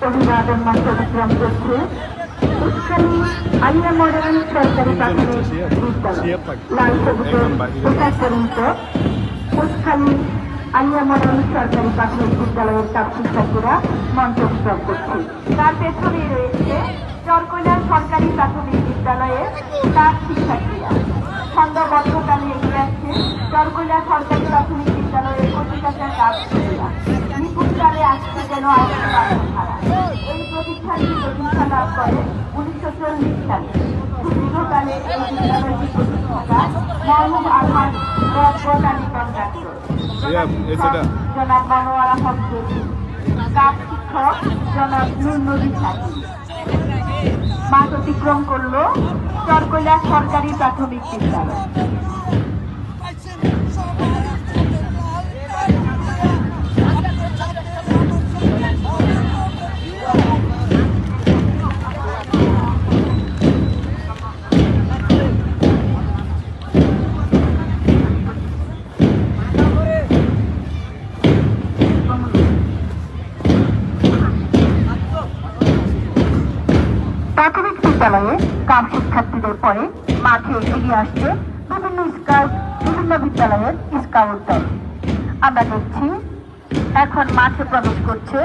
অভিবাদন মঞ্চ অতিক্রম করছে উৎখালী আলিয়া মডার্ন সরকারি প্রাথমিক বিদ্যালয় লাল সবুজের পোশাক পরিহিত উৎখালী আলিয়া মডার্ন সরকারি প্রাথমিক বিদ্যালয়ের ছাত্র শিক্ষার্থীরা মঞ্চ অতিক্রম করছে। তার পেছনেই রয়েছে চরকৈলা সরকারি প্রাথমিক বিদ্যালয়ের তার শিক্ষার্থীরা ছন্দবদ্ধকালে এগিয়ে আসছে চরকৈলা সরকারি প্রাথমিক বিদ্যালয়ের কচিকাচার কাজকর্মীরা নিপুণ কালে আসছে যেন আসছে বাসধারা। এই প্রতিষ্ঠানটি প্রতিষ্ঠা লাভ করে 1940 সালে। সুদীর্ঘকালে এই বিদ্যালয়টি প্রতিষ্ঠাতা মরহুম আলহাজ রহমত আলী কন্ট্রাক্টর, জনাব মনোয়ারা হক জেসি, কাজ শিক্ষক জনাব নূর নবী সাহেব। মাঠ অতিক্রম করল চরকৈলা সরকারি প্রাথমিক বিদ্যালয়। প্রাথমিক বিদ্যালয়ে কাম শিক্ষার্থীদের পরে মাঠে এগিয়ে আসছে বিভিন্ন বিদ্যালয়ের স্কাউট দল। আমরা দেখছি এখন মাঠে প্রবেশ করছে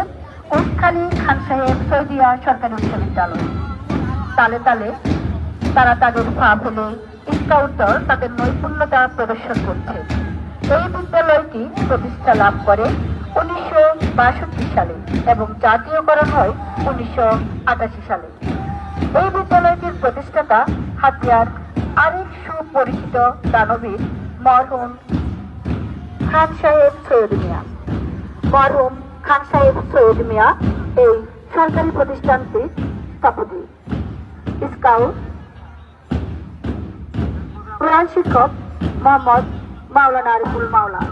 উৎখালী খান সাহেব সৌদিয়া সরকারি উচ্চ বিদ্যালয়। তালে তালে তারা তাদের পা ফেলে স্কাউট দল তাদের নৈপুণ্যতা প্রদর্শন করছে। এই বিদ্যালয়টি প্রতিষ্ঠা লাভ করে 1962 সালে এবং জাতীয়করণ হয় 1988 সালে। এই বিদ্যালয়টির প্রতিষ্ঠাতা হাতিয়ার আরেক সুপরিচিত দানবীর মরহুম খান সাহেব সৈয়দ মিয়া। মরহুম খান সাহেব সৈয়দ মিয়া এই সরকারি প্রতিষ্ঠানটির স্থপতি। স্কাউট প্রধান শিক্ষক মোহাম্মদ মাওলানা আরিফুল মাওলা।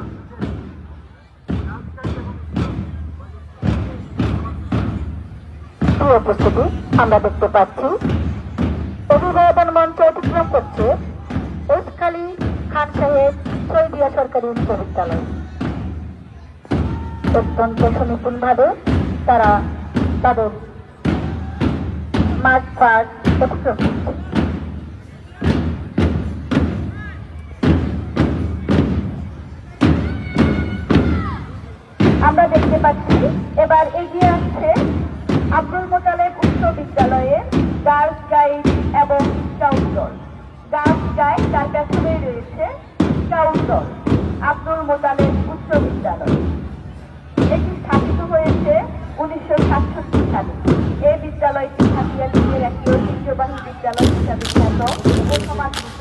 উপস্থিতি আমরা দেখতে পাচ্ছি অভিবাদন মঞ্চ অতিক্রম করছে উৎখালী খান সাহেব সৌদিয়া সরকারি উচ্চ বিদ্যালয়। অত্যন্ত সুনিপুণ ভাবে তারা তাদের মাঠ পাঠ অতিক্রম করছে। আমরা দেখতে পাচ্ছি এবার এগিয়ে আসছে আব্দুল মোতালেব উচ্চ বিদ্যালয়ে গার্লস গাইড এবং স্কাউট দল। গার্লস গাইড তার পেছনেই রয়েছে স্কাউট দল। আব্দুল মোতালেব উচ্চ বিদ্যালয় এটি স্থাপিত হয়েছে 1967 সালে। এই বিদ্যালয়টি হাতিয়া যুগের একটি ঐতিহ্যবাহী বিদ্যালয় হিসাবে খ্যাত ও সমাদৃত।